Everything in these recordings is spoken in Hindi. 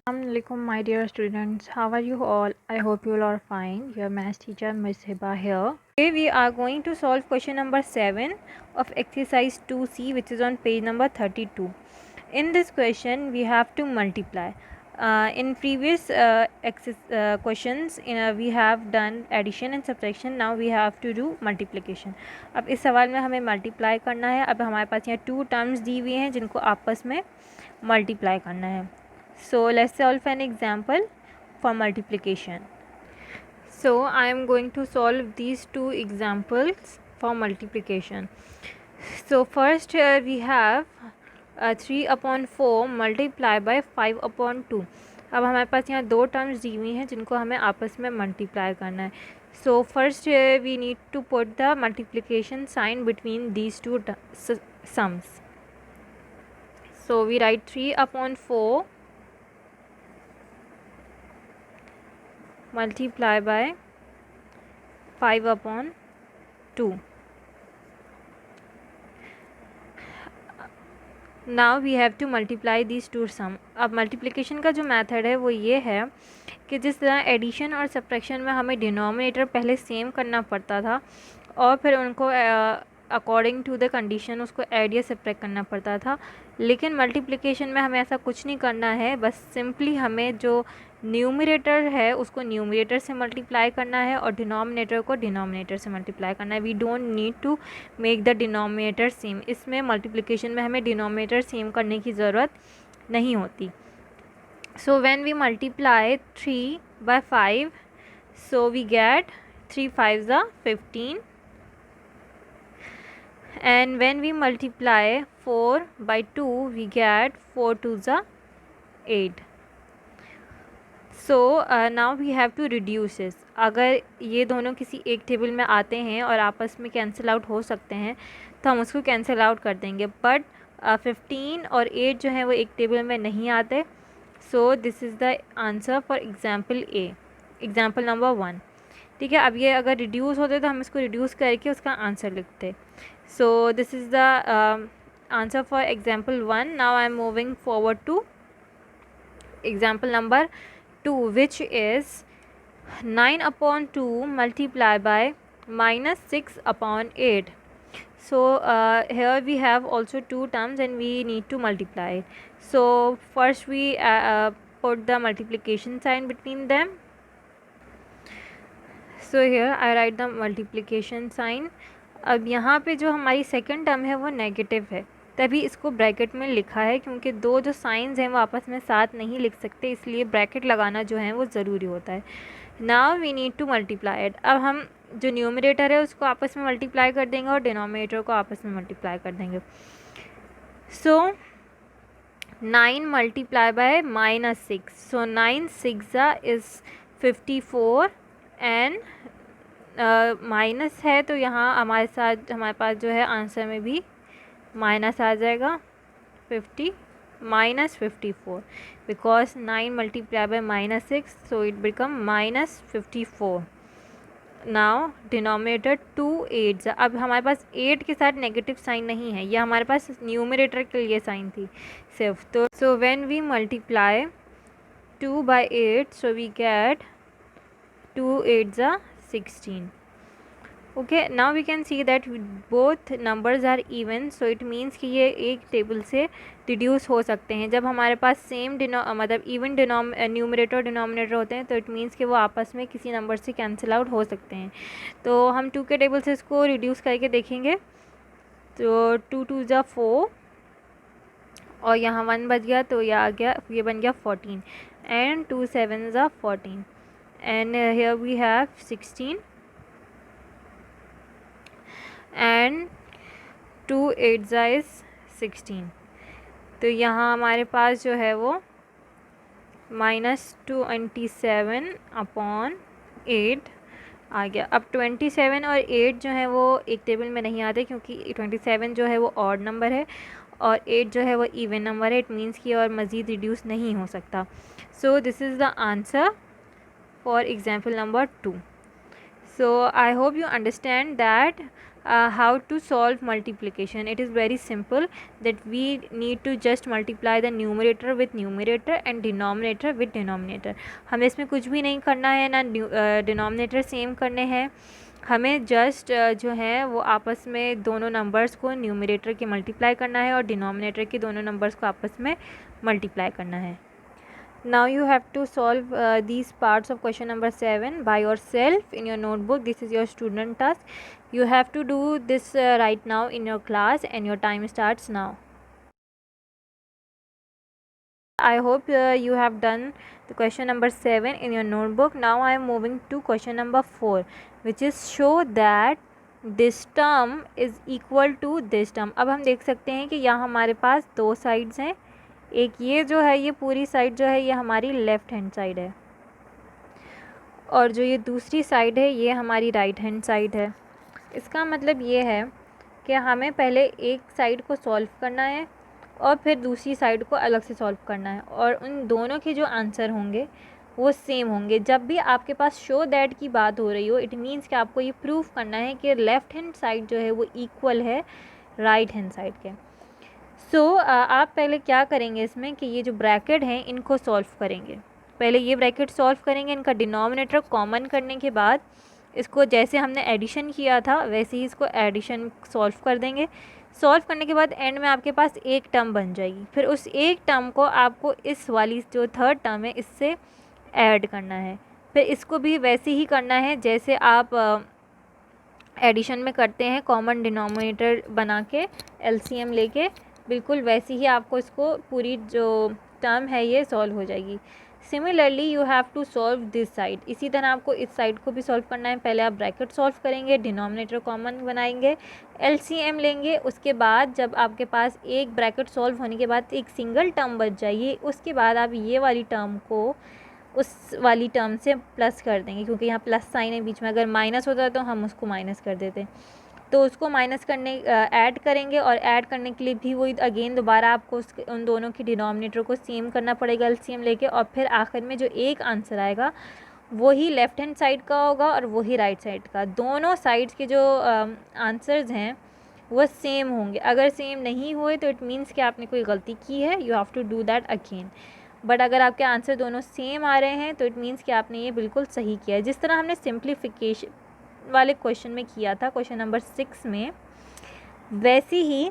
Assalamualaikum my dear students, how are you all? I hope you all are fine. Your math teacher Ms. Hiba here. Today we are going to solve question number 7 of exercise 2C, which is on page number 32. In this question we have to multiply. In previous questions we have done addition and subtraction. Now we have to do multiplication. अब इस सवाल में हमें multiply करना है. अब हमारे पास यहाँ 2 terms दी हुई हैं जिनको आपस में multiply करना है. So let's solve an example for multiplication. So I am going to solve these two examples for multiplication. So first we have 3/4 multiplied by 5/2. अब हमारे पास यहाँ दो टर्म्स दी हुई हैं जिनको हमें आपस में मल्टीप्लाई करना है. So first we need to put the multiplication sign between these two sums. So we write 3/4 multiply by 5/2. Now we have to multiply these two sum. अब मल्टीप्लिकेशन का जो मेथड है वो ये है कि जिस तरह एडिशन और सब्ट्रैक्शन में हमें डिनोमिनेटर पहले सेम करना पड़ता था और फिर उनको अकॉर्डिंग टू द कंडीशन उसको ऐड या सब्ट्रैक्ट करना पड़ता था, लेकिन मल्टीप्लिकेशन में हमें ऐसा कुछ नहीं करना है. बस सिंपली हमें जो न्यूमरेटर है उसको न्यूमरेटर से मल्टीप्लाई करना है और डिनोमिनेटर को डिनोमिनेटर से मल्टीप्लाई करना है. We don't need to make the denominator same. इसमें मल्टीप्लिकेशन में हमें डिनोमिनेटर सेम करने की ज़रूरत नहीं होती. So when we multiply 3/5, so we get 3 5s are 15, and when we multiply 4/2 we get 4 2s are 8. So now we have to reduce this. अगर ये दोनों किसी एक टेबल में आते हैं और आपस में कैंसिल आउट हो सकते हैं तो हम उसको कैंसिल आउट कर देंगे, बट 15 और 8 जो है वो एक टेबल में नहीं आते. So this is the answer for example A, example number 1. ठीक है, अब ये अगर रिड्यूस होते तो हम इसको रिड्यूस करके उसका आंसर लिखते. So this is the answer for example 1. Now I am moving forward two example number 2, which is 9/2 multiplied by -6/8. So here we have also two terms and we need to multiply it. So first we put the multiplication sign between them. So here I write the multiplication sign. अब यहाँ पे जो हमारी सेकंड टर्म है वो नेगेटिव है, तभी इसको ब्रैकेट में लिखा है, क्योंकि दो जो साइंस हैं वो आपस में साथ नहीं लिख सकते, इसलिए ब्रैकेट लगाना जो है वो ज़रूरी होता है. Now we need to multiply it. अब हम जो न्यूमरेटर है उसको आपस में मल्टीप्लाई कर देंगे और डिनोमिनेटर को आपस में मल्टीप्लाई कर देंगे. सो 9 multiply by -6. So 9 6 is 54 and minus है तो यहाँ हमारे पास जो है आंसर में भी माइनस आ जाएगा. 50 -54 because 9 multiply by -6, so it become -54. Now denominator 2 8. अब हमारे पास 8 के साथ नेगेटिव साइन नहीं है, यह हमारे पास न्यूमरेटर के लिए साइन थी सिर्फ. तो so when we multiply 2/8, so we get 2 8 16. Okay, now we can see that both numbers are even. So it means कि ये एक टेबल से रिड्यूस हो सकते हैं. जब हमारे पास सेम मतलब इवन न्यूमरेटर और डिनोमिनेटर होते हैं तो इट मीन्स कि वो आपस में किसी नंबर से कैंसिल आउट हो सकते हैं. तो हम 2 के टेबल से इसको रिड्यूस करके देखेंगे. तो 2 2 ज़ा 4 और यहाँ 1 बच गया तो ये बन गया 14 एंड 2 7 ज़ा 14 and here we have 16 and 2 8 is 16. तो यहाँ हमारे पास जो है वो -27/8 आ गया. अब 27 और 8 जो है वो एक टेबल में नहीं आते, क्योंकि 27 जो है वो ऑड नंबर है और 8 जो है वो इवन नंबर है. इट मीन्स कि और मज़ीद रिड्यूस नहीं हो सकता. So this is the answer for example number 2. So I hope you understand that how to solve multiplication. It is very simple that we need to just multiply the numerator with numerator and denominator with denominator. हमें इसमें कुछ भी नहीं करना है, ना डिनोमिनेटर सेम करने हैं, हमें जस्ट जो है वो आपस में दोनों नंबर्स को न्यूमरेटर के मल्टीप्लाई करना है और डिनोमिनेटर के दोनों नंबर्स को आपस में मल्टीप्लाई करना है. Now you have to solve these parts of question number 7 by yourself in your notebook. This is your student task. You have to do this right now in your class, and your time starts now. I hope you have done the question number 7 in your notebook. Now I am moving to question number 4, which is show that this term is equal to this term. अब हम देख सकते हैं कि यहाँ हमारे पास दो साइड्स हैं. एक ये जो है, ये पूरी साइड जो है ये हमारी लेफ़्ट हैंड साइड है, और जो ये दूसरी साइड है ये हमारी राइट हैंड साइड है. इसका मतलब ये है कि हमें पहले एक साइड को सॉल्व करना है और फिर दूसरी साइड को अलग से सॉल्व करना है, और उन दोनों के जो आंसर होंगे वो सेम होंगे. जब भी आपके पास शो दैट की बात हो रही हो, इट मीन्स कि आपको ये प्रूव करना है कि लेफ़्ट हैंड साइड जो है वो इक्वल है राइट हैंड साइड के. आप पहले क्या करेंगे इसमें कि ये जो ब्रैकेट हैं इनको सॉल्व करेंगे. पहले ये ब्रैकेट सॉल्व करेंगे, इनका डिनोमिनेटर कॉमन करने के बाद इसको जैसे हमने एडिशन किया था वैसे ही इसको एडिशन सॉल्व कर देंगे. सॉल्व करने के बाद एंड में आपके पास एक टर्म बन जाएगी. फिर उस एक टर्म को आपको इस वाली जो थर्ड टर्म है इससे ऐड करना है. फिर इसको भी वैसे ही करना है जैसे आप एडिशन में करते हैं, कॉमन डिनोमिनेटर बना के एलसीएम लेके, बिल्कुल वैसे ही आपको इसको पूरी जो टर्म है ये सॉल्व हो जाएगी. Similarly you have to solve this side. इसी तरह आपको इस साइड को भी सॉल्व करना है. पहले आप ब्रैकेट सॉल्व करेंगे, डिनोमिनेटर कॉमन बनाएंगे, एलसीएम लेंगे. उसके बाद जब आपके पास एक ब्रैकेट सॉल्व होने के बाद एक सिंगल टर्म बच जाएगी, उसके बाद आप ये वाली टर्म को उस वाली टर्म से प्लस कर देंगे, क्योंकि यहाँ प्लस साइन है बीच में. अगर माइनस होता तो हम उसको माइनस कर देते. तो उसको माइनस करने ऐड करेंगे, और ऐड करने के लिए भी वही अगेन दोबारा आपको उन दोनों की डिनोमिनेटर को सेम करना पड़ेगा एलसीएम लेके. और फिर आखिर में जो एक आंसर आएगा वही लेफ़्ट हैंड साइड का होगा और वही राइट साइड का. दोनों साइड्स के जो आंसर्स हैं वो सेम होंगे. अगर सेम नहीं हुए तो इट मीन्स कि आपने कोई गलती की है, you have to do that again. But अगर आपके आंसर दोनों सेम आ रहे हैं तो इट मीन्स कि आपने ये बिल्कुल सही किया है. जिस तरह हमने सिंप्लीफिकेशन वाले क्वेश्चन में किया था क्वेश्चन नंबर 6 में, वैसे ही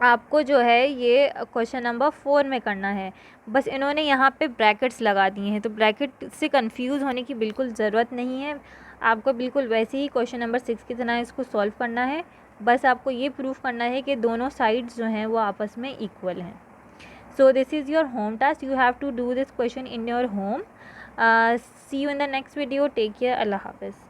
आपको जो है ये क्वेश्चन नंबर 4 में करना है. बस इन्होंने यहाँ पे ब्रैकेट्स लगा दिए हैं, तो ब्रैकेट से कंफ्यूज होने की बिल्कुल ज़रूरत नहीं है. आपको बिल्कुल वैसे ही क्वेश्चन नंबर 6 की तरह इसको सॉल्व करना है. बस आपको ये प्रूफ करना है कि दोनों साइड्स जो हैं वो आपस में इक्वल हैं. So this is your home task. You have to do this question in your home. See you in the next video. Take care. Allah Hafiz.